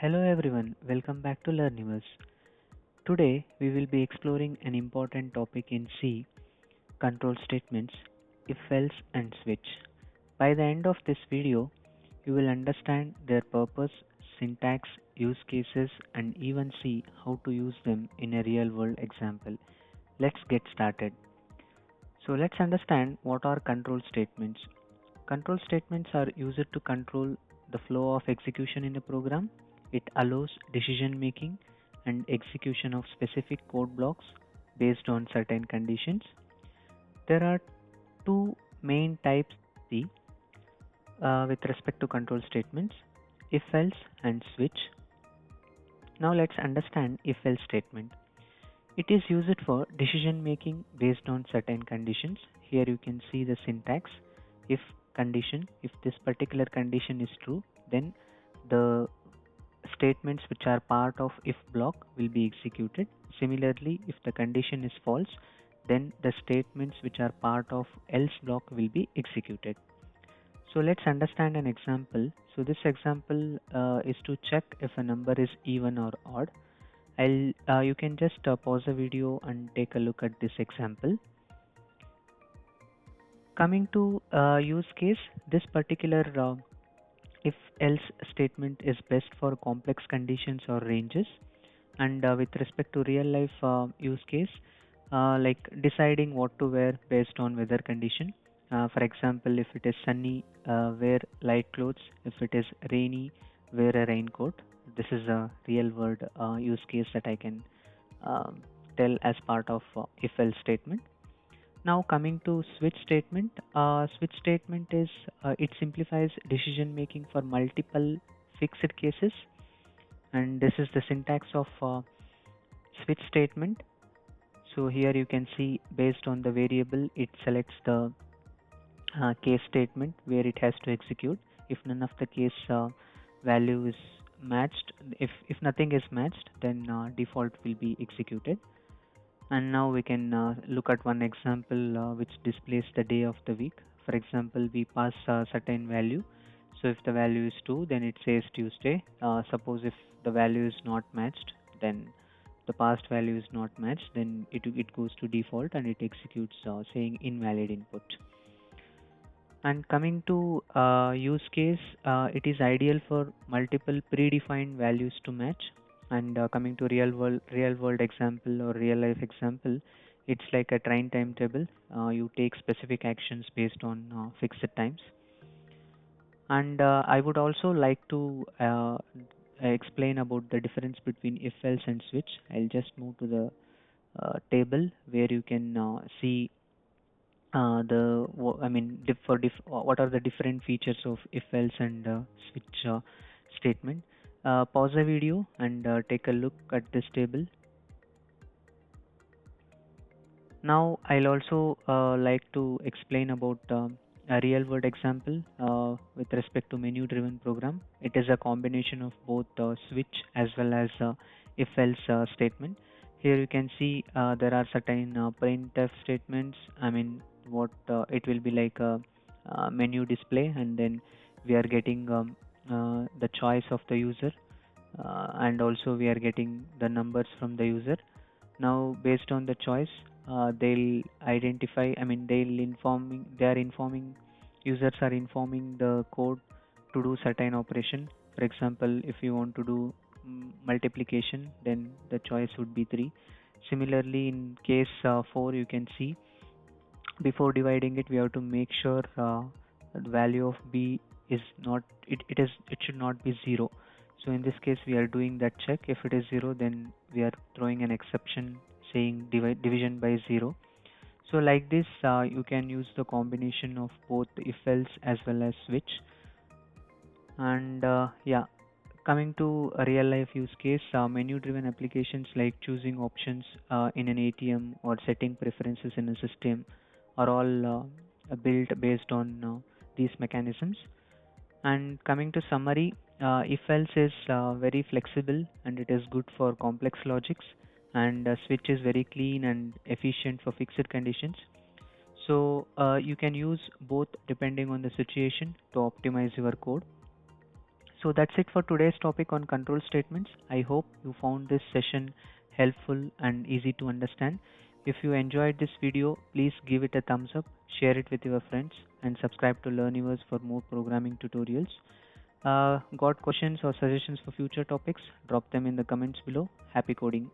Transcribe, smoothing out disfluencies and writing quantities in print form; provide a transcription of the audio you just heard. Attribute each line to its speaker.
Speaker 1: Hello everyone, welcome back to Learniverse. Today we will be exploring an important topic in C, control statements, if else and switch. By the end of this video, you will understand their purpose, syntax, use cases and even see how to use them in a real world example. Let's get started. So let's understand what are control statements. Control statements are used to control the flow of execution in a program. It allows decision making and execution of specific code blocks based on certain conditions. There are two main types C, with respect to control statements, if else and switch. Now let's understand if else statement. It is used for decision making based on certain conditions. Here you can see the syntax. If condition, if this particular condition is true, then the statements which are part of if block will be executed. Similarly, if the condition is false, then the statements which are part of else block will be executed. So let's understand an example. So this example is to check if a number is even or odd. You can just pause the video and take a look at this example. Coming to use case, this particular if else statement is best for complex conditions or ranges. And with respect to real life use case, like deciding what to wear based on weather condition. For example, if it is sunny, wear light clothes. If it is rainy, wear a raincoat. This is a real world use case that I can um, tell as part of if else statement. Now coming to switch statement is it simplifies decision making for multiple fixed cases, and this is the syntax of switch statement. So here you can see based on the variable, it selects the case statement where it has to execute. If none of the case value is matched, if nothing is matched, then default will be executed. And now we can look at one example which displays the day of the week. For example, we pass a certain value. So if the value is 2, then it says Tuesday. Suppose if the value is not matched, then the past value is not matched, then it goes to default and it executes saying invalid input. And coming to use case, it is ideal for multiple predefined values to match. And coming to real world example or real life example, it's like a train timetable. You take specific actions based on fixed times. And I would also like to explain about the difference between if else and switch. I'll just move to the table where you can see I mean, what are the different features of if else and switch statement. Pause the video and take a look at this table. Now I'll also like to explain about a real world example with respect to menu driven program. It is a combination of both switch as well as if else statement. Here you can see there are certain printf statements. I mean, what it will be like a menu display, and then we are getting the choice of the user, and also we are getting the numbers from the user. Now based on the choice, they'll identify, I mean, they are informing, users are informing the code to do certain operation. For example, if you want to do multiplication, then the choice would be 3. Similarly, in case 4, you can see before dividing it, we have to make sure the value of b is not, it should not be 0. So in this case, we are doing that check. If it is 0, then we are throwing an exception saying division by 0. So like this, you can use the combination of both if else as well as switch. And yeah, coming to a real life use case, menu driven applications like choosing options in an ATM or setting preferences in a system are all built based on these mechanisms. And coming to summary, if else is very flexible and it is good for complex logics, and switch is very clean and efficient for fixed conditions. So you can use both depending on the situation to optimize your code. So that's it for today's topic on control statements. I hope you found this session helpful and easy to understand. If you enjoyed this video, please give it a thumbs up, share it with your friends, and subscribe to Learniverse for more programming tutorials. Got questions or suggestions for future topics? Drop them in the comments below. Happy coding!